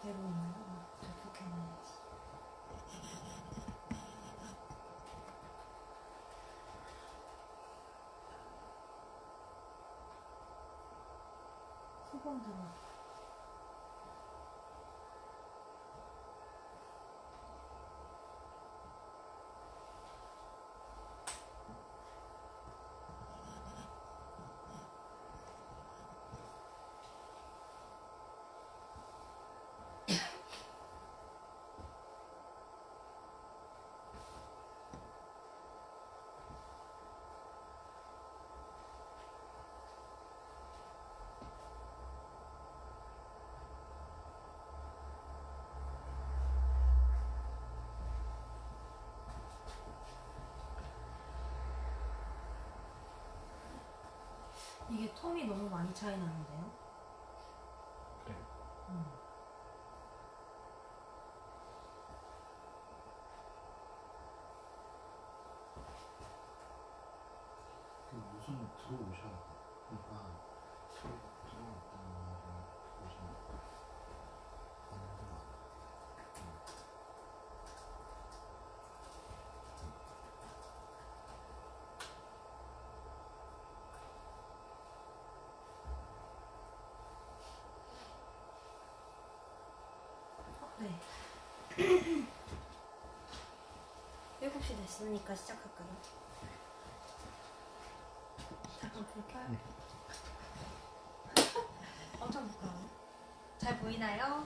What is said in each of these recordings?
되고 있나요? 접속해놔야지. 수동 들어. 이게 톰이 너무 많이 차이 나는데요? 그래. 우선 들어오셔야 돼. 그러니까 들어왔다는 말을 보시면 반응도 많아. 네. 7시 됐으니까 시작할까요? 잠깐 불 켜요. 엄청 부끄러워. 잘 보이나요?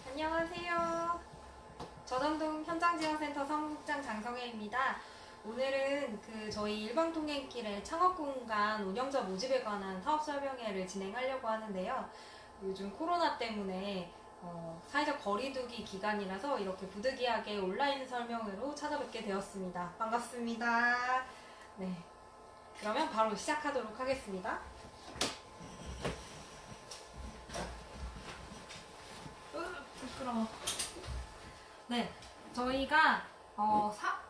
안녕하세요. 저전동 현장지원센터 사무국장 장성혜입니다. 오늘은 저희 일방통행길의 창업공간 운영자 모집에 관한 사업 설명회를 진행하려고 하는데요. 요즘 코로나 때문에 사회적 거리두기 기간이라서 이렇게 부득이하게 온라인 설명으로 찾아뵙게 되었습니다. 반갑습니다. 네, 그러면 바로 시작하도록 하겠습니다. 부끄러워. 네, 저희가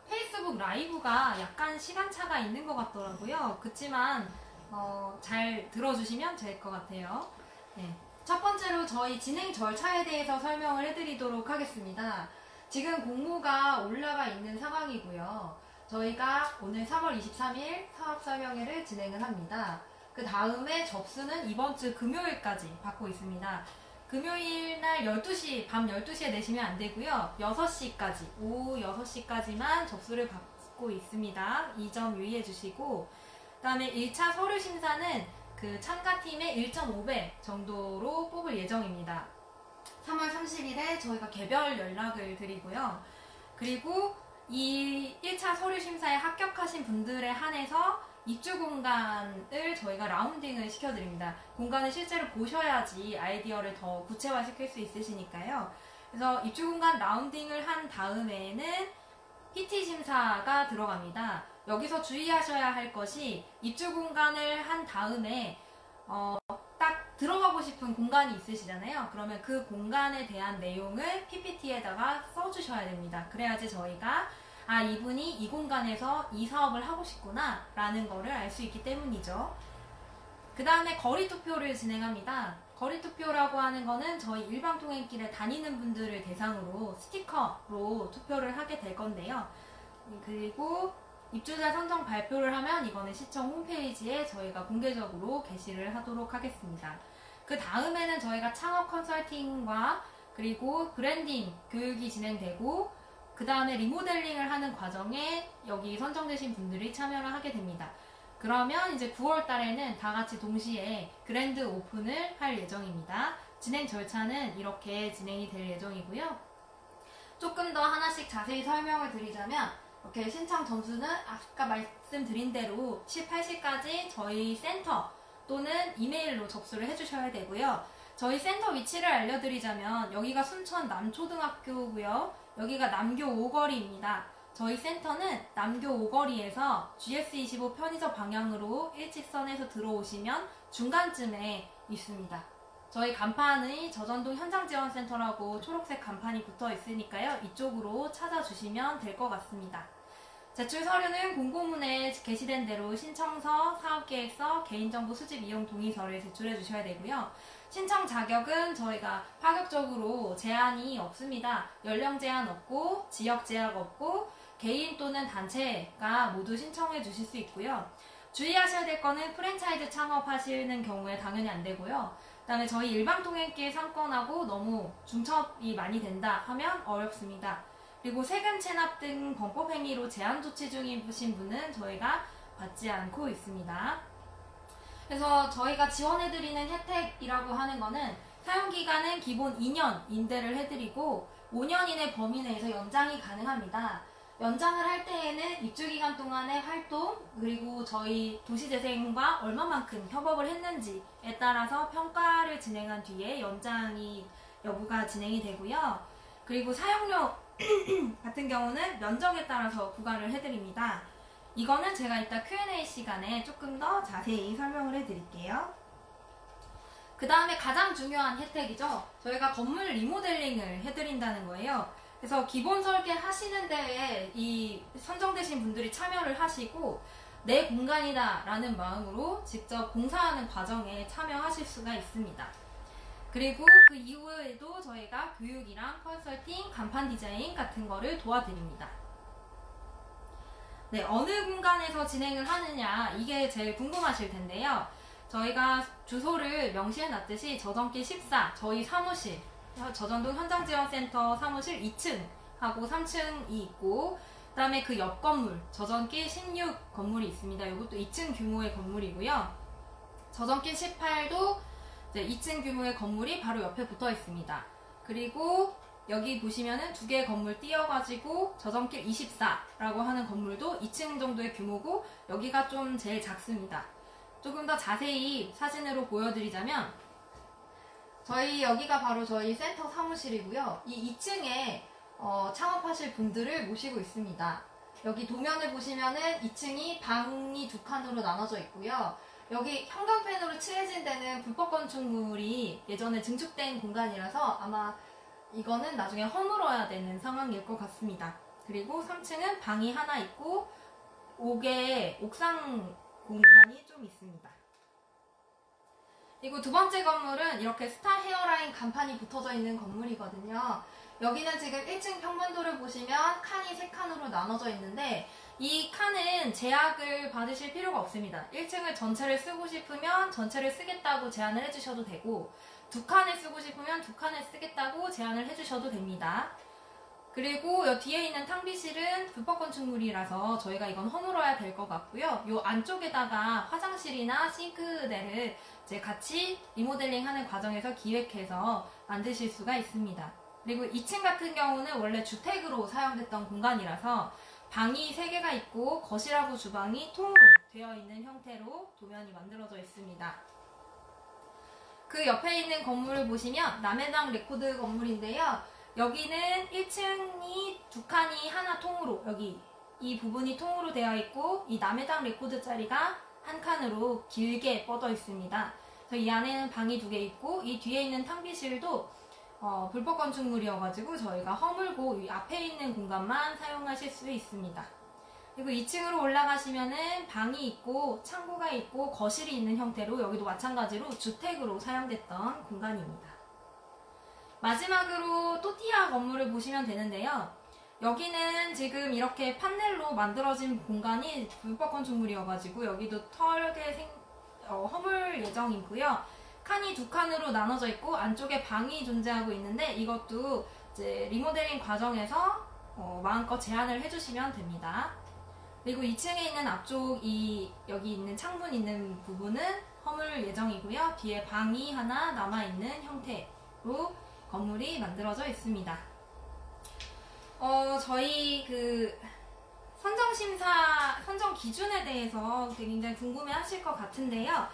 페이스북 라이브가 약간 시간차가 있는 것 같더라고요. 그치만 잘 들어주시면 될 것 같아요. 네. 첫 번째로 저희 진행 절차에 대해서 설명을 해드리도록 하겠습니다. 지금 공모가 올라가 있는 상황이고요. 저희가 오늘 3월 23일 사업 설명회를 진행을 합니다. 그 다음에 접수는 이번 주 금요일까지 받고 있습니다. 금요일 날 12시, 밤 12시에 내시면 안 되고요. 6시까지, 오후 6시까지만 접수를 받고 있습니다. 이 점 유의해 주시고, 그 다음에 1차 서류 심사는 참가팀의 1.5배 정도로 뽑을 예정입니다. 3월 30일에 저희가 개별 연락을 드리고요. 그리고 이 1차 서류 심사에 합격하신 분들에 한해서 입주 공간을 저희가 라운딩을 시켜드립니다. 공간을 실제로 보셔야지 아이디어를 더 구체화시킬 수 있으시니까요. 그래서 입주 공간 라운딩을 한 다음에는 PT 심사가 들어갑니다. 여기서 주의하셔야 할 것이 입주 공간을 한 다음에 딱 들어가고 싶은 공간이 있으시잖아요. 그러면 그 공간에 대한 내용을 PPT에다가 써주셔야 됩니다. 그래야지 저희가 이분이 이 공간에서 이 사업을 하고 싶구나 라는 거를 알 수 있기 때문이죠. 그 다음에 거리 투표를 진행합니다. 거리 투표라고 하는 거는 저희 일방통행길에 다니는 분들을 대상으로 스티커로 투표를 하게 될 건데요. 그리고 입주자 선정 발표를 하면 이거는 시청 홈페이지에 저희가 공개적으로 게시를 하도록 하겠습니다. 그 다음에는 저희가 창업 컨설팅과 그리고 브랜딩 교육이 진행되고 그 다음에 리모델링을 하는 과정에 여기 선정되신 분들이 참여를 하게 됩니다. 그러면 이제 9월 달에는 다 같이 동시에 그랜드 오픈을 할 예정입니다. 진행 절차는 이렇게 진행이 될 예정이고요. 조금 더 하나씩 자세히 설명을 드리자면 이렇게 신청 점수는 아까 말씀드린 대로 18시까지 저희 센터 또는 이메일로 접수를 해주셔야 되고요. 저희 센터 위치를 알려드리자면 여기가 순천 남초등학교고요. 여기가 남교 5거리입니다. 저희 센터는 남교 5거리에서 GS25 편의점 방향으로 일직선에서 들어오시면 중간쯤에 있습니다. 저희 간판이 저전동 현장지원센터라고 초록색 간판이 붙어 있으니까요. 이쪽으로 찾아주시면 될 것 같습니다. 제출 서류는 공고문에 게시된 대로 신청서, 사업계획서, 개인정보 수집 이용 동의서를 제출해 주셔야 되고요. 신청 자격은 저희가 파격적으로 제한이 없습니다. 연령 제한 없고 지역 제약 없고 개인 또는 단체가 모두 신청해 주실 수 있고요. 주의하셔야 될 거는 프랜차이즈 창업하시는 경우에 당연히 안 되고요. 그다음에 저희 일방통행길 상권하고 너무 중첩이 많이 된다 하면 어렵습니다. 그리고 세금 체납 등 범법 행위로 제한 조치 중이신 분은 저희가 받지 않고 있습니다. 그래서 저희가 지원해드리는 혜택이라고 하는 거는 사용기간은 기본 2년 임대를 해드리고 5년 이내 범위 내에서 연장이 가능합니다. 연장을 할 때에는 입주기간 동안의 활동 그리고 저희 도시재생과 얼마만큼 협업을 했는지에 따라서 평가를 진행한 뒤에 연장이 여부가 진행이 되고요. 그리고 사용료 같은 경우는 면적에 따라서 부과를 해드립니다. 이거는 제가 이따 Q&A 시간에 조금 더 자세히 설명을 해드릴게요. 그 다음에 가장 중요한 혜택이죠. 저희가 건물 리모델링을 해드린다는 거예요. 그래서 기본 설계 하시는 데에 이 선정되신 분들이 참여를 하시고 내 공간이다 라는 마음으로 직접 공사하는 과정에 참여하실 수가 있습니다. 그리고 그 이후에도 저희가 교육이랑 컨설팅, 간판 디자인 같은 거를 도와드립니다. 네, 어느 공간에서 진행을 하느냐 이게 제일 궁금하실 텐데요. 저희가 주소를 명시해 놨듯이 저전길 14 저희 사무실 저전동 현장지원센터 사무실 2층하고 3층이 있고 그 다음에 그 옆 건물 저전길 16 건물이 있습니다. 이것도 2층 규모의 건물이고요. 저전길 18도 2층 규모의 건물이 바로 옆에 붙어 있습니다. 그리고 여기 보시면은 두 개의 건물 띄어가지고 저전길 24라고 하는 건물도 2층 정도의 규모고 여기가 좀 제일 작습니다. 조금 더 자세히 사진으로 보여드리자면 저희 여기가 바로 저희 센터 사무실이고요. 이 2층에 창업하실 분들을 모시고 있습니다. 여기 도면을 보시면은 2층이 방이 두 칸으로 나눠져 있고요. 여기 형광펜으로 칠해진 데는 불법 건축물이 예전에 증축된 공간이라서 아마 이거는 나중에 허물어야 되는 상황일 것 같습니다. 그리고 3층은 방이 하나 있고 5개의 옥상 공간이 좀 있습니다. 그리고 두 번째 건물은 이렇게 스타 헤어라인 간판이 붙어져 있는 건물이거든요. 여기는 지금 1층 평면도를 보시면 칸이 3칸으로 나눠져 있는데 이 칸은 제약을 받으실 필요가 없습니다. 1층을 전체를 쓰고 싶으면 전체를 쓰겠다고 제안을 해주셔도 되고 두 칸을 쓰고 싶으면 두 칸을 쓰겠다고 제안을 해주셔도 됩니다. 그리고 이 뒤에 있는 탕비실은 불법 건축물이라서 저희가 이건 허물어야 될 것 같고요. 이 안쪽에다가 화장실이나 싱크대를 이제 같이 리모델링 하는 과정에서 기획해서 만드실 수가 있습니다. 그리고 2층 같은 경우는 원래 주택으로 사용됐던 공간이라서 방이 3개가 있고 거실하고 주방이 통으로 되어 있는 형태로 도면이 만들어져 있습니다. 그 옆에 있는 건물을 보시면 남해당 레코드 건물인데요. 여기는 1층이 두 칸이 하나 통으로 여기 이 부분이 통으로 되어 있고 이 남해당 레코드 자리가 한 칸으로 길게 뻗어 있습니다. 그래서 이 안에는 방이 2개 있고 이 뒤에 있는 탕비실도 불법 건축물이어가지고 저희가 허물고 이 앞에 있는 공간만 사용하실 수 있습니다. 그리고 2층으로 올라가시면은 방이 있고 창고가 있고 거실이 있는 형태로 여기도 마찬가지로 주택으로 사용됐던 공간입니다. 마지막으로 또띠아 건물을 보시면 되는데요. 여기는 지금 이렇게 판넬로 만들어진 공간이 불법 건축물이어가지고 여기도 털게 허물 예정이고요. 칸이 두 칸으로 나눠져 있고 안쪽에 방이 존재하고 있는데 이것도 이제 리모델링 과정에서 마음껏 제안을 해주시면 됩니다. 그리고 2층에 있는 앞쪽 여기 있는 창문 있는 부분은 허물 예정이고요. 뒤에 방이 하나 남아있는 형태로 건물이 만들어져 있습니다. 저희 그 선정 기준에 대해서 굉장히 궁금해 하실 것 같은데요.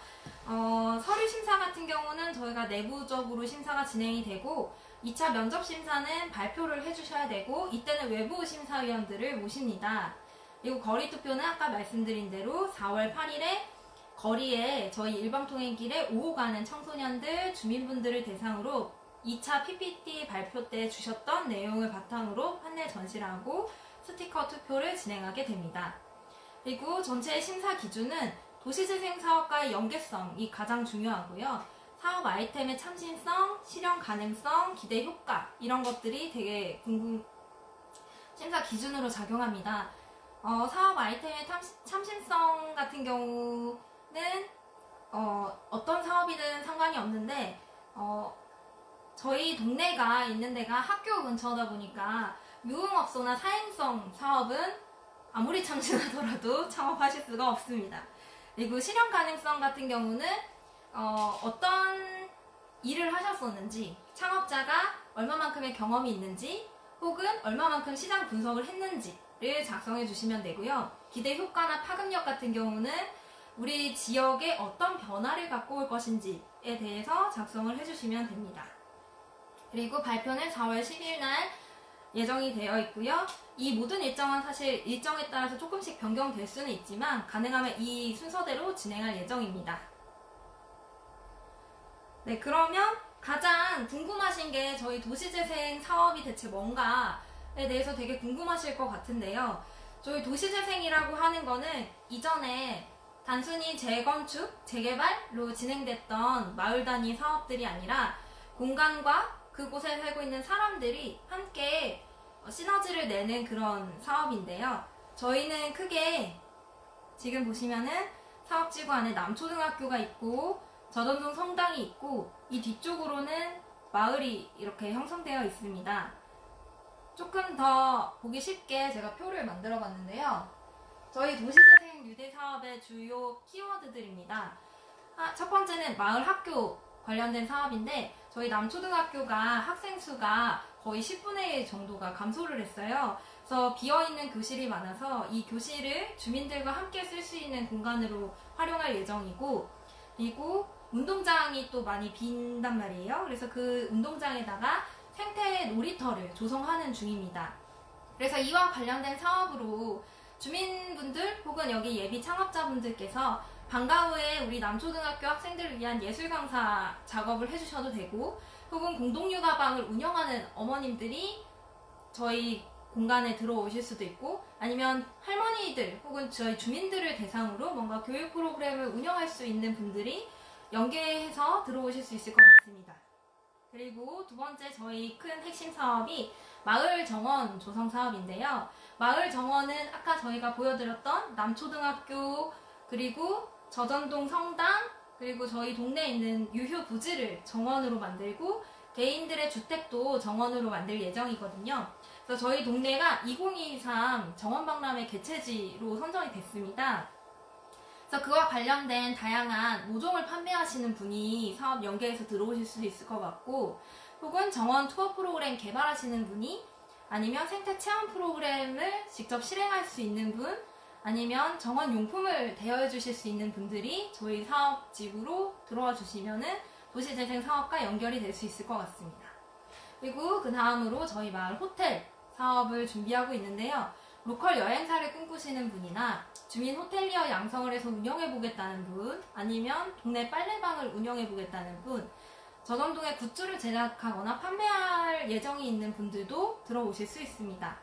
서류 심사 같은 경우는 저희가 내부적으로 심사가 진행이 되고 2차 면접 심사는 발표를 해주셔야 되고 이때는 외부 심사위원들을 모십니다. 그리고 거리 투표는 아까 말씀드린 대로 4월 8일에 거리에 저희 일방통행길에 오고 가는 청소년들, 주민분들을 대상으로 2차 PPT 발표 때 주셨던 내용을 바탕으로 판넬 전시를 하고 스티커 투표를 진행하게 됩니다. 그리고 전체 심사 기준은 도시재생 사업과의 연계성이 가장 중요하고요. 사업 아이템의 참신성, 실현 가능성, 기대 효과 이런 것들이 되게 심사 기준으로 작용합니다. 사업 아이템의 참신성 같은 경우는 어떤 사업이든 상관이 없는데 저희 동네가 있는 데가 학교 근처다 보니까 유흥업소나 사행성 사업은 아무리 참신하더라도 창업하실 수가 없습니다. 그리고 실현 가능성 같은 경우는 어떤 일을 하셨었는지, 창업자가 얼마만큼의 경험이 있는지, 혹은 얼마만큼 시장 분석을 했는지를 작성해 주시면 되고요. 기대 효과나 파급력 같은 경우는 우리 지역에 어떤 변화를 갖고 올 것인지에 대해서 작성을 해주시면 됩니다. 그리고 발표는 4월 10일 날 예정이 되어 있고요. 이 모든 일정은 사실 일정에 따라서 조금씩 변경될 수는 있지만 가능하면 이 순서대로 진행할 예정입니다. 네, 그러면 가장 궁금하신 게 저희 도시재생 사업이 대체 뭔가에 대해서 되게 궁금하실 것 같은데요. 저희 도시재생이라고 하는 거는 이전에 단순히 재건축, 재개발로 진행됐던 마을 단위 사업들이 아니라 공간과 그곳에 살고 있는 사람들이 함께 시너지를 내는 그런 사업인데요. 저희는 크게 지금 보시면은 사업지구 안에 남초등학교가 있고 저전동 성당이 있고 이 뒤쪽으로는 마을이 이렇게 형성되어 있습니다. 조금 더 보기 쉽게 제가 표를 만들어 봤는데요. 저희 도시재생 뉴대 사업의 주요 키워드들입니다. 첫 번째는 마을 학교 관련된 사업인데 저희 남초등학교가 학생 수가 거의 10분의 1 정도가 감소를 했어요. 그래서 비어있는 교실이 많아서 이 교실을 주민들과 함께 쓸 수 있는 공간으로 활용할 예정이고, 그리고 운동장이 또 많이 빈단 말이에요. 그래서 그 운동장에다가 생태 놀이터를 조성하는 중입니다. 그래서 이와 관련된 사업으로 주민분들 혹은 여기 예비 창업자분들께서 방과 후에 우리 남초등학교 학생들을 위한 예술 강사 작업을 해주셔도 되고, 혹은 공동육아방을 운영하는 어머님들이 저희 공간에 들어오실 수도 있고, 아니면 할머니들 혹은 저희 주민들을 대상으로 뭔가 교육 프로그램을 운영할 수 있는 분들이 연계해서 들어오실 수 있을 것 같습니다. 그리고 두 번째 저희 큰 핵심 사업이 마을 정원 조성 사업인데요. 마을 정원은 아까 저희가 보여드렸던 남초등학교, 그리고 저전동 성당, 그리고 저희 동네에 있는 유휴 부지를 정원으로 만들고 개인들의 주택도 정원으로 만들 예정이거든요. 그래서 저희 동네가 2023 정원박람회 개최지로 선정이 됐습니다. 그래서 그와 관련된 다양한 모종을 판매하시는 분이 사업 연계해서 들어오실 수도 있을 것 같고, 혹은 정원 투어 프로그램 개발하시는 분이, 아니면 생태 체험 프로그램을 직접 실행할 수 있는 분, 아니면 정원 용품을 대여해 주실 수 있는 분들이 저희 사업지구로 들어와 주시면은 도시재생 사업과 연결이 될 수 있을 것 같습니다. 그리고 그 다음으로 저희 마을 호텔 사업을 준비하고 있는데요. 로컬 여행사를 꿈꾸시는 분이나 주민 호텔리어 양성을 해서 운영해 보겠다는 분, 아니면 동네 빨래방을 운영해 보겠다는 분, 저전동에 굿즈를 제작하거나 판매할 예정이 있는 분들도 들어오실 수 있습니다.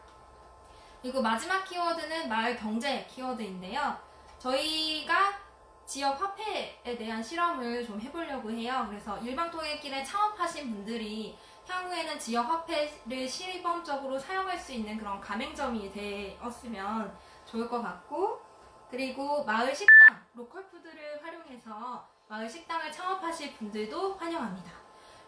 그리고 마지막 키워드는 마을 경제 키워드인데요. 저희가 지역 화폐에 대한 실험을 좀 해보려고 해요. 그래서 일방통행길에 창업하신 분들이 향후에는 지역 화폐를 시범적으로 사용할 수 있는 그런 가맹점이 되었으면 좋을 것 같고, 그리고 마을 식당, 로컬푸드를 활용해서 마을 식당을 창업하실 분들도 환영합니다.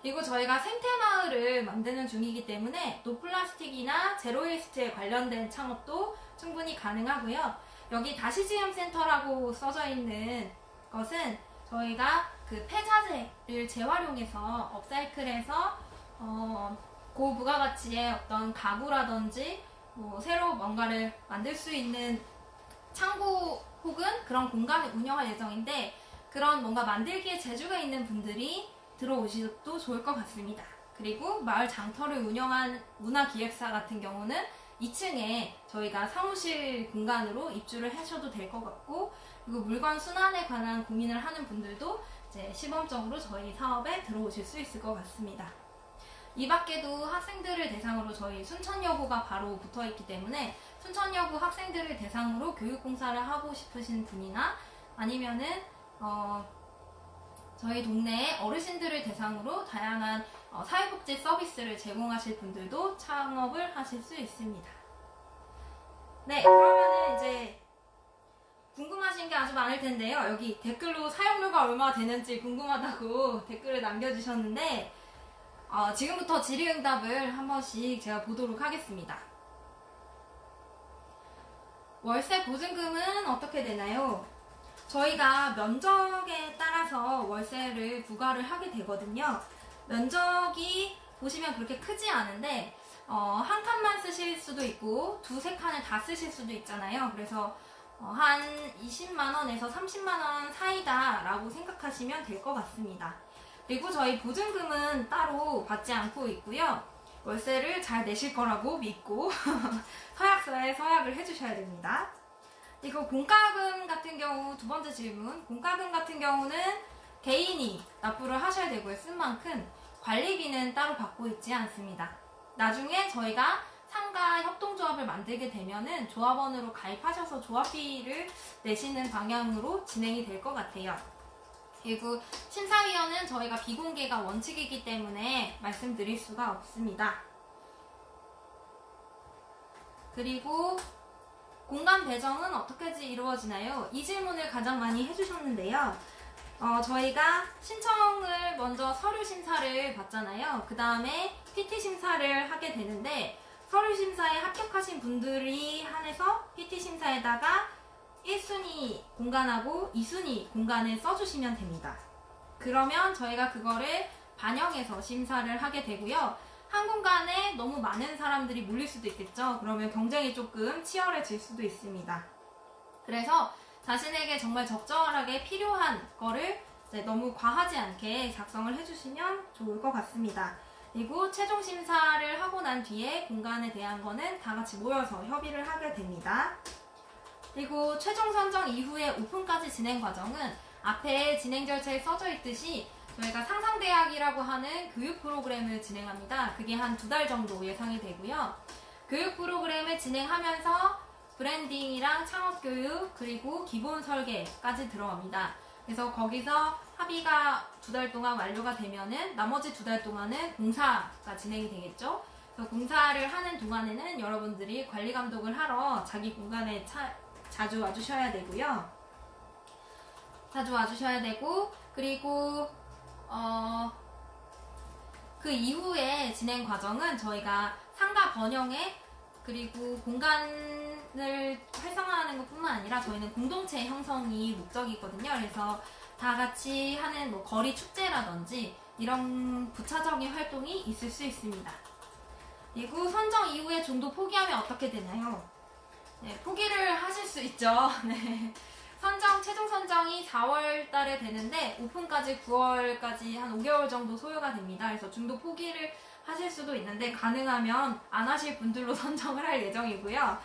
그리고 저희가 생태마을을 만드는 중이기 때문에 노플라스틱이나 제로웨이스트에 관련된 창업도 충분히 가능하고요. 여기 다시지음센터라고 써져 있는 것은 저희가 그 폐자재를 재활용해서 업사이클해서 고부가가치의 어떤 가구라든지 새로 뭔가를 만들 수 있는 창고 혹은 그런 공간을 운영할 예정인데, 그런 뭔가 만들기에 재주가 있는 분들이 들어오셔도 좋을 것 같습니다. 그리고 마을 장터를 운영한 문화기획사 같은 경우는 2층에 저희가 사무실 공간으로 입주를 하셔도 될 것 같고, 그리고 물건 순환에 관한 고민을 하는 분들도 이제 시범적으로 저희 사업에 들어오실 수 있을 것 같습니다. 이 밖에도 학생들을 대상으로 저희 순천여고가 바로 붙어 있기 때문에 순천여고 학생들을 대상으로 교육봉사를 하고 싶으신 분이나 아니면은 저희 동네 어르신들을 대상으로 다양한 사회복지 서비스를 제공하실 분들도 창업을 하실 수 있습니다. 네, 그러면은 이제 궁금하신 게 아주 많을 텐데요. 여기 댓글로 사용료가 얼마 되는지 궁금하다고 댓글을 남겨주셨는데 지금부터 질의응답을 한 번씩 제가 보도록 하겠습니다. 월세 보증금은 어떻게 되나요? 저희가 면적에 따라서 월세를 부과를 하게 되거든요. 면적이 보시면 그렇게 크지 않은데 한 칸만 쓰실 수도 있고 두세 칸을 다 쓰실 수도 있잖아요. 그래서 한 20만원에서 30만원 사이다 라고 생각하시면 될 것 같습니다. 그리고 저희 보증금은 따로 받지 않고 있고요. 월세를 잘 내실 거라고 믿고 서약서에 서약을 해주셔야 됩니다. 그리고 공과금 같은 경우, 두 번째 질문, 공과금 같은 경우는 개인이 납부를 하셔야 되고요. 쓴 만큼 관리비는 따로 받고 있지 않습니다. 나중에 저희가 상가 협동조합을 만들게 되면은 조합원으로 가입하셔서 조합비를 내시는 방향으로 진행이 될 것 같아요. 그리고 심사위원은 저희가 비공개가 원칙이기 때문에 말씀드릴 수가 없습니다. 그리고 공간 배정은 어떻게 이루어지나요? 이 질문을 가장 많이 해주셨는데요. 저희가 신청을 먼저 서류 심사를 받잖아요. 그 다음에 PT 심사를 하게 되는데 서류 심사에 합격하신 분들이 한해서 PT 심사에다가 1순위 공간하고 2순위 공간을 써주시면 됩니다. 그러면 저희가 그거를 반영해서 심사를 하게 되고요. 한 공간에 너무 많은 사람들이 몰릴 수도 있겠죠. 그러면 경쟁이 조금 치열해질 수도 있습니다. 그래서 자신에게 정말 적절하게 필요한 거를 너무 과하지 않게 작성을 해주시면 좋을 것 같습니다. 그리고 최종 심사를 하고 난 뒤에 공간에 대한 거는 다 같이 모여서 협의를 하게 됩니다. 그리고 최종 선정 이후에 오픈까지 진행 과정은 앞에 진행 절차에 써져 있듯이 저희가 상상대학이라고 하는 교육 프로그램을 진행합니다. 그게 한 2달 정도 예상이 되고요. 교육 프로그램을 진행하면서 브랜딩이랑 창업교육 그리고 기본 설계까지 들어갑니다. 그래서 거기서 합의가 2달 동안 완료가 되면은 나머지 2달 동안은 공사가 진행이 되겠죠. 그래서 공사를 하는 동안에는 여러분들이 관리 감독을 하러 자기 공간에 자주 와주셔야 되고요. 자주 와주셔야 되고 그리고 그 이후에 진행 과정은 저희가 상가 번영에 그리고 공간을 활성화하는 것뿐만 아니라 저희는 공동체 형성이 목적이거든요. 그래서 다 같이 하는 뭐 거리 축제라든지 이런 부차적인 활동이 있을 수 있습니다. 그리고 선정 이후에 중도 포기하면 어떻게 되나요? 네, 포기를 하실 수 있죠. 네. 최종 선정이 4월 달에 되는데 오픈까지 9월까지 한 5개월 정도 소요가 됩니다. 그래서 중도 포기를 하실 수도 있는데 가능하면 안 하실 분들로 선정을 할 예정이고요.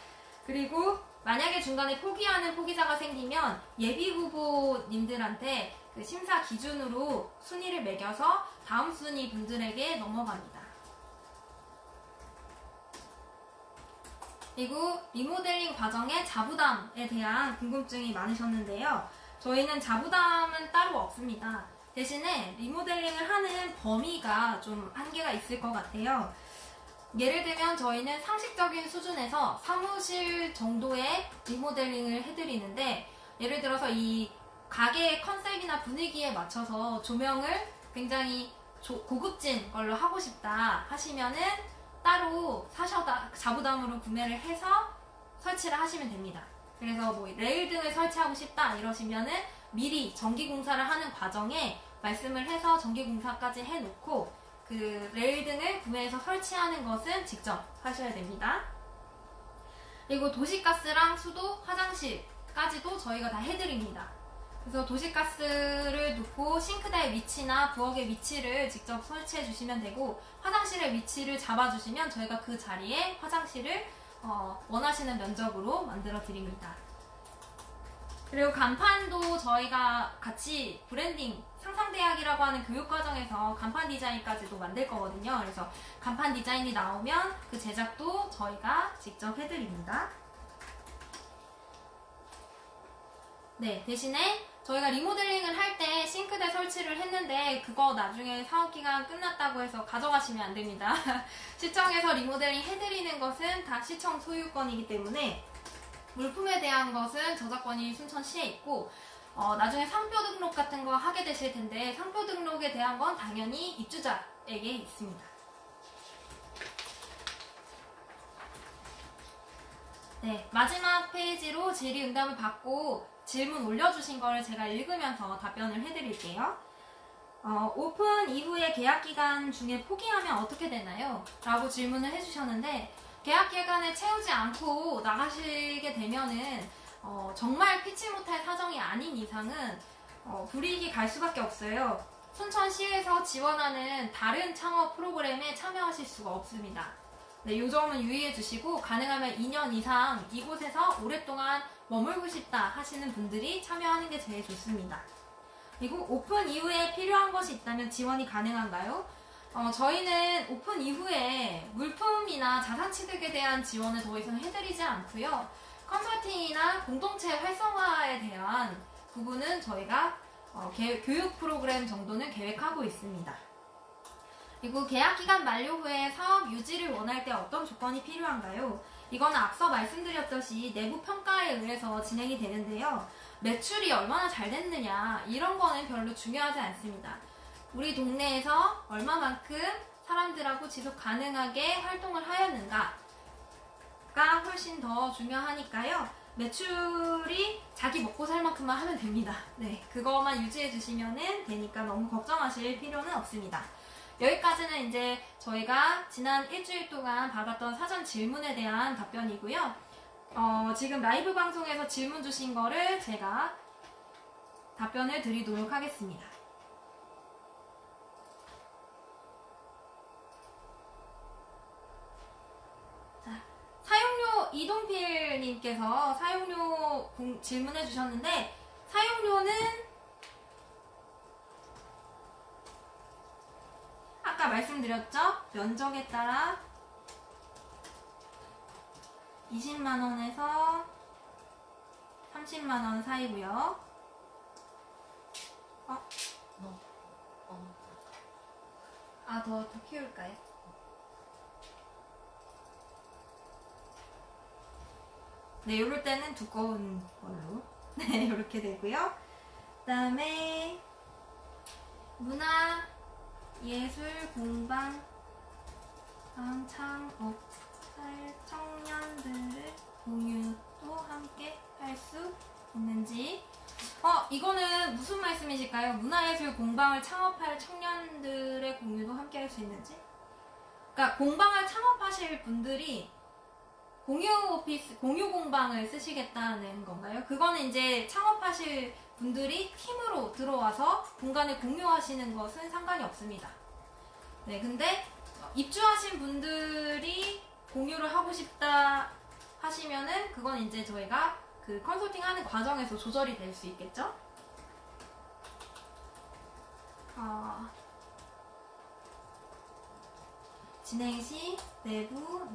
그리고 만약에 중간에 포기하는 포기자가 생기면 예비 후보님들한테 그 심사 기준으로 순위를 매겨서 다음 순위 분들에게 넘어갑니다. 그리고 리모델링 과정의 자부담에 대한 궁금증이 많으셨는데요. 저희는 자부담은 따로 없습니다. 대신에 리모델링을 하는 범위가 좀 한계가 있을 것 같아요. 예를 들면 저희는 상식적인 수준에서 사무실 정도의 리모델링을 해드리는데 예를 들어서 이 가게의 컨셉이나 분위기에 맞춰서 조명을 굉장히 고급진 걸로 하고 싶다 하시면은 따로 사셔다 자부담으로 구매를 해서 설치를 하시면 됩니다. 그래서 뭐 레일 등을 설치하고 싶다 이러시면은 미리 전기공사를 하는 과정에 말씀을 해서 전기공사까지 해놓고 그 레일 등을 구매해서 설치하는 것은 직접 하셔야 됩니다. 그리고 도시가스랑 수도, 화장실까지도 저희가 다 해드립니다. 그래서 도시가스를 놓고 싱크대의 위치나 부엌의 위치를 직접 설치해 주시면 되고 화장실의 위치를 잡아주시면 저희가 그 자리에 화장실을 원하시는 면적으로 만들어 드립니다. 그리고 간판도 저희가 같이 브랜딩 상상대학이라고 하는 교육과정에서 간판 디자인까지도 만들 거거든요. 그래서 간판 디자인이 나오면 그 제작도 저희가 직접 해드립니다. 네, 대신에 저희가 리모델링을 할 때 싱크대 설치를 했는데 그거 나중에 사업기간 끝났다고 해서 가져가시면 안 됩니다. 시청에서 리모델링 해드리는 것은 다 시청 소유권이기 때문에 물품에 대한 것은 저작권이 순천시에 있고 나중에 상표 등록 같은 거 하게 되실 텐데 상표 등록에 대한 건 당연히 입주자에게 있습니다. 네, 마지막 페이지로 질의응답을 받고 질문 올려주신 거를 제가 읽으면서 답변을 해드릴게요. 오픈 이후에 계약기간 중에 포기하면 어떻게 되나요? 라고 질문을 해주셨는데 계약기간에 채우지 않고 나가시게 되면은 정말 피치 못할 사정이 아닌 이상은 불이익이 갈 수밖에 없어요. 순천시에서 지원하는 다른 창업 프로그램에 참여하실 수가 없습니다. 네, 이 점은 유의해 주시고 가능하면 2년 이상 이곳에서 오랫동안 머물고 싶다 하시는 분들이 참여하는 게 제일 좋습니다. 그리고 오픈 이후에 필요한 것이 있다면 지원이 가능한가요? 저희는 오픈 이후에 물품이나 자산 취득에 대한 지원을 더 이상 해드리지 않고요. 컨설팅이나 공동체 활성화에 대한 부분은 저희가 교육 프로그램 정도는 계획하고 있습니다. 그리고 계약기간 만료 후에 사업 유지를 원할 때 어떤 조건이 필요한가요? 이거는 앞서 말씀드렸듯이 내부 평가에 의해서 진행이 되는데요. 매출이 얼마나 잘 됐느냐 이런 거는 별로 중요하지 않습니다. 우리 동네에서 얼마만큼 사람들하고 지속 가능하게 활동을 하였는가가 훨씬 더 중요하니까요. 매출이 자기 먹고 살 만큼만 하면 됩니다. 네, 그거만 유지해 주시면 되니까 너무 걱정하실 필요는 없습니다. 여기까지는 이제 저희가 지난 일주일 동안 받았던 사전 질문에 대한 답변이고요. 지금 라이브 방송에서 질문 주신 거를 제가 답변을 드리도록 하겠습니다. 자, 사용료 이동필님께서 사용료 질문해 주셨는데 사용료는 아까 말씀드렸죠? 면적에 따라 20만원에서 30만원 사이고요. 더 키울까요? 네, 요럴 때는 두꺼운 걸로. 네, 이렇게 되고요. 그 다음에 문화 예술 공방 창업할 청년들의 공유도 함께 할 수 있는지. 이거는 무슨 말씀이실까요? 문화예술 공방을 창업할 청년들의 공유도 함께 할 수 있는지? 그러니까 공방을 창업하실 분들이 공유 공방을 쓰시겠다는 건가요? 그거는 이제 창업하실 분들이 팀으로 들어와서 공간을 공유하시는 것은 상관이 없습니다. 네, 근데 입주하신 분들이 공유를 하고 싶다 하시면은 그건 이제 저희가 그 컨설팅 하는 과정에서 조절이 될 수 있겠죠? 진행 시 내부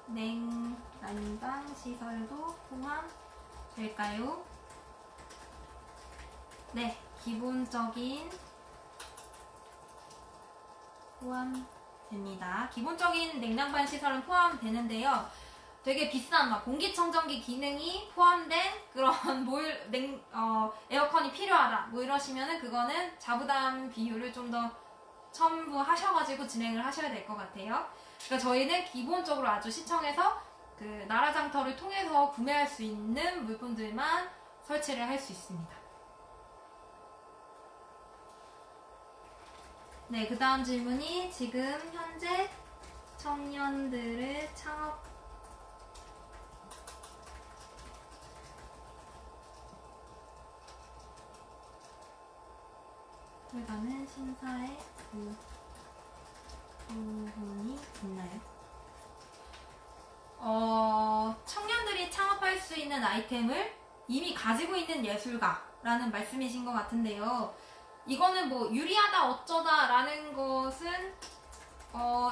냉난방 시설도 포함될까요? 네, 기본적인 포함됩니다. 기본적인 냉난방 시설은 포함되는데요. 되게 비싼 막 공기청정기 기능이 포함된 그런 에어컨이 필요하다 뭐 이러시면은 그거는 자부담 비율을 좀 더 첨부하셔가지고 진행을 하셔야 될 것 같아요. 그러니까 저희는 기본적으로 아주 시청에서 그 나라장터를 통해서 구매할 수 있는 물품들만 설치를 할 수 있습니다. 네, 그 다음 질문이 지금 현재 청년들을 가는 심사에 부분이 있나요? 청년들이 창업할 수 있는 아이템을 이미 가지고 있는 예술가라는 말씀이신 것 같은데요. 이거는 뭐 유리하다 어쩌다 라는 것은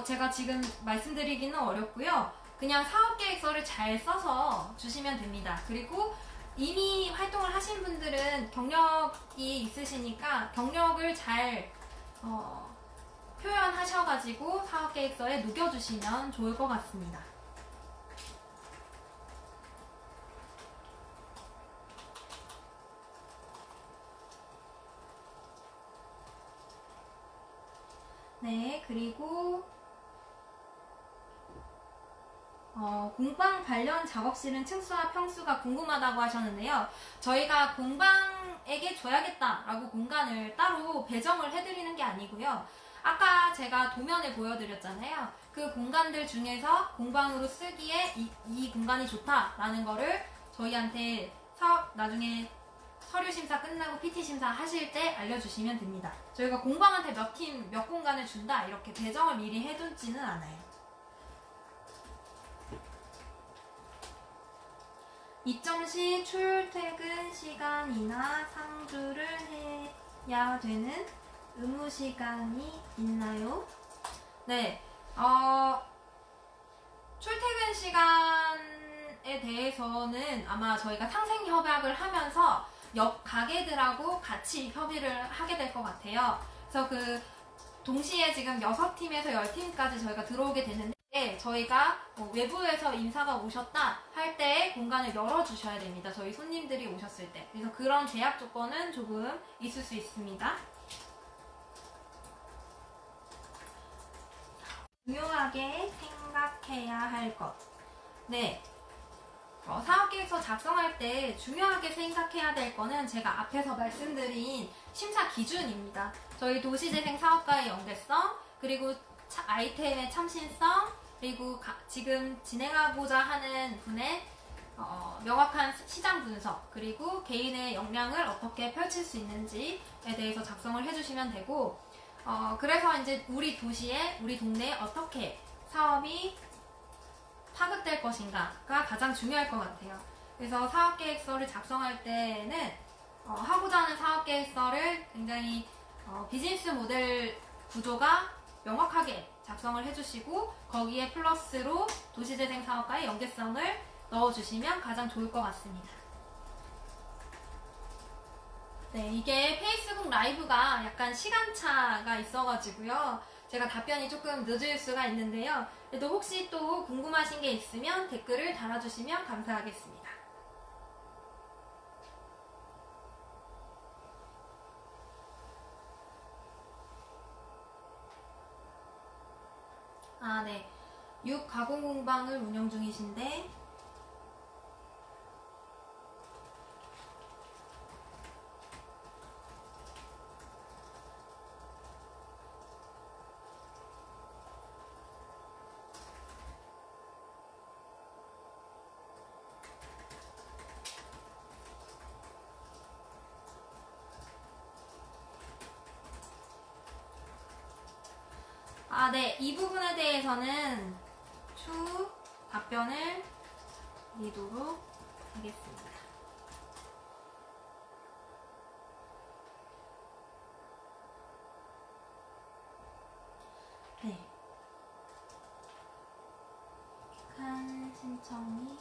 제가 지금 말씀드리기는 어렵고요. 그냥 사업계획서를 잘 써서 주시면 됩니다. 그리고 이미 활동을 하신 분들은 경력이 있으시니까 경력을 잘 표현하셔가지고 사업계획서에 녹여주시면 좋을 것 같습니다. 네, 그리고 공방 관련 작업실은 층수와 평수가 궁금하다고 하셨는데요. 저희가 공방에게 줘야겠다라고 공간을 따로 배정을 해드리는 게 아니고요. 아까 제가 도면을 보여드렸잖아요. 그 공간들 중에서 공방으로 쓰기에 이 공간이 좋다라는 거를 저희한테 나중에 서류 심사 끝나고 PT 심사 하실 때 알려주시면 됩니다. 저희가 공방한테 몇 팀, 몇 공간을 준다 이렇게 배정을 미리 해두지는 않아요. 입점 시 출퇴근 시간이나 상주를 해야 되는 의무 시간이 있나요? 네, 출퇴근 시간에 대해서는 아마 저희가 상생 협약을 하면서 옆 가게들하고 같이 협의를 하게 될 것 같아요. 그래서 그 동시에 지금 6팀에서 10팀까지 저희가 들어오게 되는데 저희가 외부에서 인사가 오셨다 할 때 공간을 열어주셔야 됩니다. 저희 손님들이 오셨을 때. 그래서 그런 제약 조건은 조금 있을 수 있습니다. 중요하게 생각해야 할 것. 네. 사업계획서 작성할 때 중요하게 생각해야 될 거는 제가 앞에서 말씀드린 심사 기준입니다. 저희 도시재생 사업과의 연계성, 그리고 아이템의 참신성, 그리고 지금 진행하고자 하는 분의 명확한 시장 분석, 그리고 개인의 역량을 어떻게 펼칠 수 있는지에 대해서 작성을 해주시면 되고, 그래서 이제 우리 도시에, 우리 동네에 어떻게 사업이 파급될 것인가가 가장 중요할 것 같아요. 그래서 사업계획서를 작성할 때는 하고자 하는 사업계획서를 굉장히 비즈니스 모델 구조가 명확하게 작성을 해주시고 거기에 플러스로 도시재생 사업과의 연계성을 넣어주시면 가장 좋을 것 같습니다. 네, 이게 페이스북 라이브가 약간 시간차가 있어가지고요. 제가 답변이 조금 늦을 수가 있는데요. 그래도 혹시 또 궁금하신 게 있으면 댓글을 달아주시면 감사하겠습니다. 아, 네. 6 가공 공방을 운영 중이신데 네. 이 부분에 대해서는 추후 답변을 드리도록 하겠습니다. 네. 한 신청이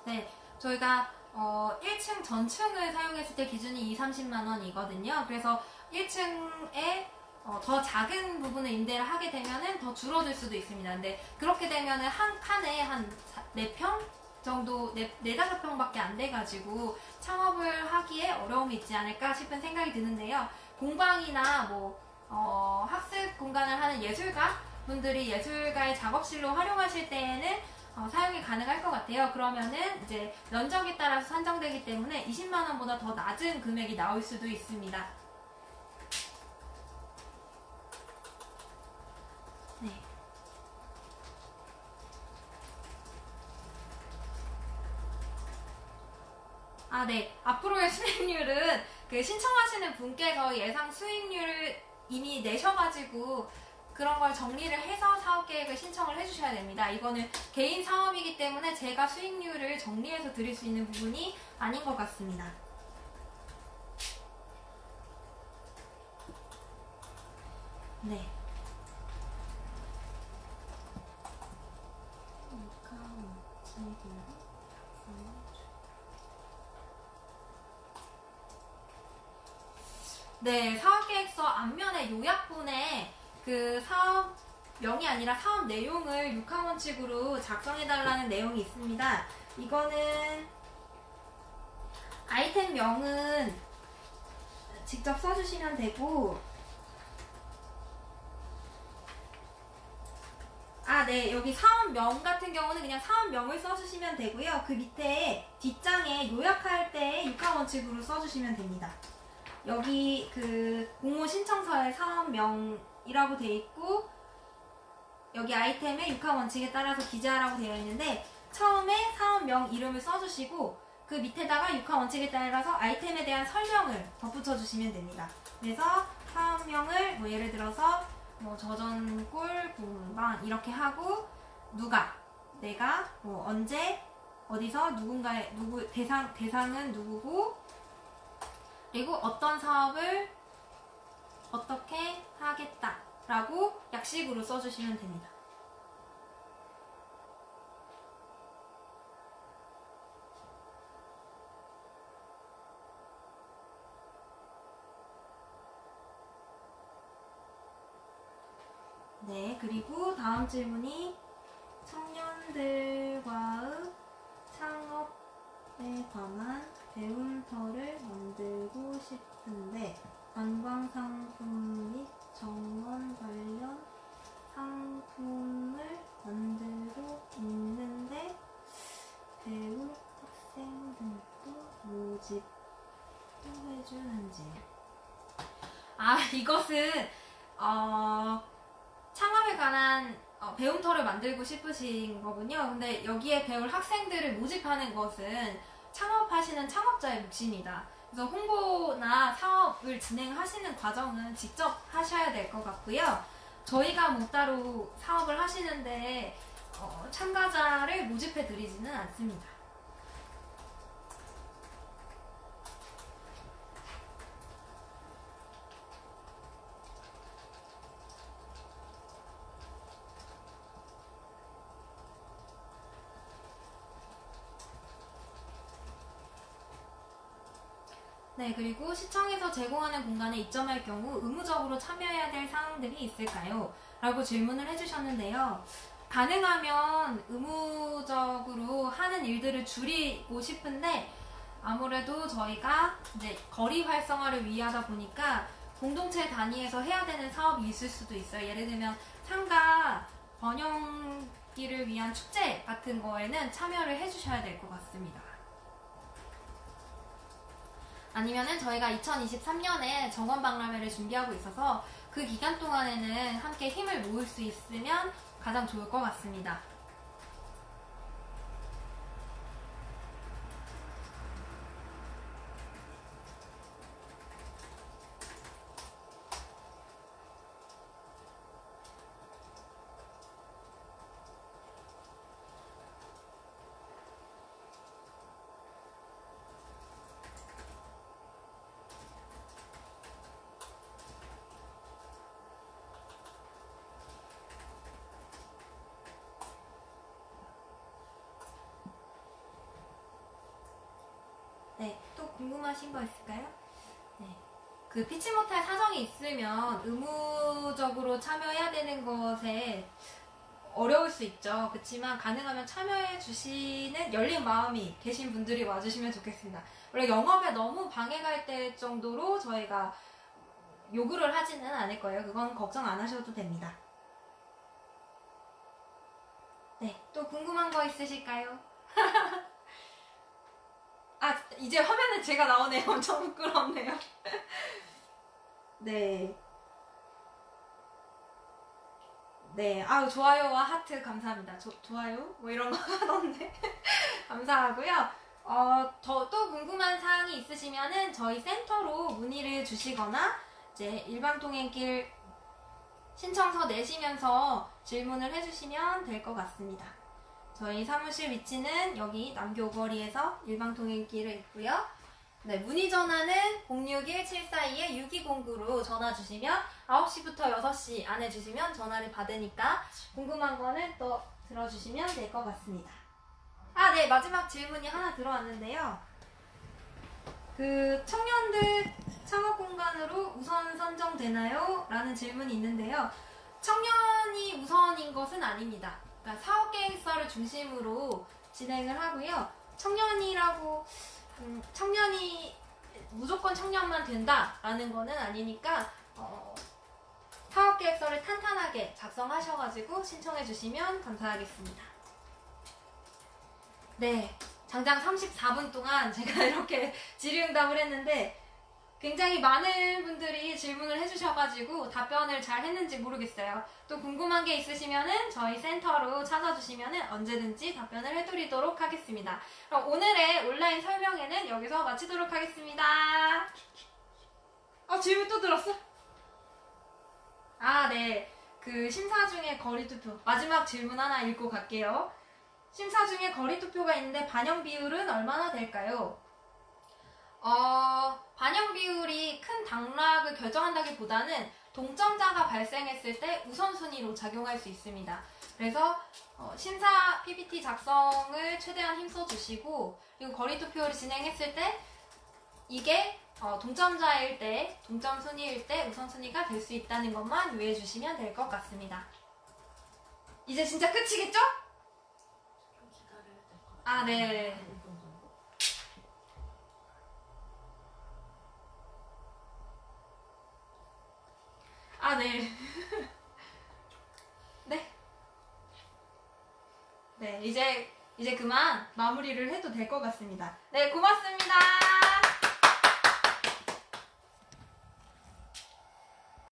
네, 저희가 1층 전층을 사용했을 때 기준이 2~30만원이거든요. 그래서 1층에 더 작은 부분을 임대를 하게 되면은 더 줄어들 수도 있습니다. 근데 그렇게 되면은 한 칸에 한 4평 정도, 4~5평밖에 안 돼가지고 창업을 하기에 어려움이 있지 않을까 싶은 생각이 드는데요. 공방이나 뭐 학습 공간을 하는 예술가 분들이 예술가의 작업실로 활용하실 때에는 사용이 가능할 것 같아요. 그러면은 이제 면적에 따라서 산정되기 때문에 20만원보다 더 낮은 금액이 나올 수도 있습니다. 네. 아, 네. 앞으로의 수익률은 그 신청하시는 분께서 예상 수익률을 이미 내셔가지고 그런 걸 정리를 해서 사업 계획을 신청을 해주셔야 됩니다. 이거는 개인 사업이기 때문에 제가 수익률을 정리해서 드릴 수 있는 부분이 아닌 것 같습니다. 네. 네, 사업계획서 앞면에 요약본에 그 사업명이 아니라 사업 내용을 6항 원칙으로 작성해달라는 내용이 있습니다. 이거는 아이템명은 직접 써주시면 되고, 아, 네. 여기 사업명 같은 경우는 그냥 사업명을 써주시면 되고요. 그 밑에 뒷장에 요약할 때 6항 원칙으로 써주시면 됩니다. 여기 그 공모 신청서에 사업명이라고 되어 있고, 여기 아이템에 6항 원칙에 따라서 기재하라고 되어 있는데, 처음에 사업명 이름을 써주시고, 그 밑에다가 6항 원칙에 따라서 아이템에 대한 설명을 덧붙여 주시면 됩니다. 그래서 사업명을 뭐 예를 들어서 뭐 저전골 공방 이렇게 하고, 누가, 내가, 뭐 언제, 어디서, 누군가의, 대상은 누구고, 그리고 어떤 사업을 어떻게 하겠다라고 약식으로 써주시면 됩니다. 네, 그리고 다음 질문이 청년들과의 창업에 관한 배움터를 만들고 싶은데 관광상품 및 정원 관련 상품을 만들고 있는데 배울 학생들도 모집해주는지. 아, 이것은 창업에 관한 배움터를 만들고 싶으신 거군요. 근데 여기에 배울 학생들을 모집하는 것은 창업하시는 창업자의 몫입니다. 그래서 홍보나 사업을 진행하시는 과정은 직접 하셔야 될 것 같고요. 저희가 뭐 따로 사업을 하시는데 참가자를 모집해 드리지는 않습니다. 네, 그리고 시청에서 제공하는 공간에 입점할 경우 의무적으로 참여해야 될 사항들이 있을까요? 라고 질문을 해주셨는데요. 가능하면 의무적으로 하는 일들을 줄이고 싶은데 아무래도 저희가 이제 거리 활성화를 위하다 보니까 공동체 단위에서 해야 되는 사업이 있을 수도 있어요. 예를 들면 상가 번영기를 위한 축제 같은 거에는 참여를 해주셔야 될 것 같습니다. 아니면은 저희가 2023년에 정원박람회를 준비하고 있어서 그 기간 동안에는 함께 힘을 모을 수 있으면 가장 좋을 것 같습니다. 네, 또 궁금하신 거 있을까요? 네. 그 피치 못할 사정이 있으면 의무적으로 참여해야 되는 것에 어려울 수 있죠. 그렇지만 가능하면 참여해 주시는 열린 마음이 계신 분들이 와주시면 좋겠습니다. 원래 영업에 너무 방해가 될 정도로 저희가 요구를 하지는 않을 거예요. 그건 걱정 안 하셔도 됩니다. 네, 또 궁금한 거 있으실까요? 아, 이제 화면에 제가 나오네요. 엄청 부끄럽네요. 네. 네, 아유, 좋아요와 하트 감사합니다. 좋아요? 뭐 이런 거 하던데. 감사하고요. 더 또 궁금한 사항이 있으시면은 저희 센터로 문의를 주시거나 이제 일방통행길 신청서 내시면서 질문을 해주시면 될 것 같습니다. 저희 사무실 위치는 여기 남교 오거리에서 일방통행길에 있고요. 네, 문의 전화는 061-742-6209로 전화 주시면 9시부터 6시 안에 주시면 전화를 받으니까 궁금한 거는 또 들어주시면 될 것 같습니다. 아, 네, 마지막 질문이 하나 들어왔는데요. 그 청년들 창업 공간으로 우선 선정되나요? 라는 질문이 있는데요. 청년이 우선인 것은 아닙니다. 그러니까 사업계획서를 중심으로 진행을 하고요. 청년이 무조건 청년만 된다라는 거는 아니니까 사업계획서를 탄탄하게 작성하셔가지고 신청해 주시면 감사하겠습니다. 네, 장장 34분 동안 제가 이렇게 질의응답을 했는데 굉장히 많은 분들이 질문을 해주셔가지고 답변을 잘 했는지 모르겠어요. 또 궁금한 게 있으시면은 저희 센터로 찾아주시면은 언제든지 답변을 해드리도록 하겠습니다. 그럼 오늘의 온라인 설명회는 여기서 마치도록 하겠습니다. 질문 또 들었어? 아, 네. 그 심사 중에 거리투표. 마지막 질문 하나 읽고 갈게요. 심사 중에 거리투표가 있는데 반영 비율은 얼마나 될까요? 반영 비율이 큰 당락을 결정한다기보다는 동점자가 발생했을 때 우선순위로 작용할 수 있습니다. 그래서 심사 PPT 작성을 최대한 힘써주시고 그리고 거리투표를 진행했을 때 이게 동점자일 때, 동점 순위일 때 우선순위가 될 수 있다는 것만 유의해 주시면 될 것 같습니다. 이제 진짜 끝이겠죠? 좀 기다려야 될 것 같아요. 아, 네. 아, 네. 네. 네, 이제 그만 마무리를 해도 될 것 같습니다. 네, 고맙습니다.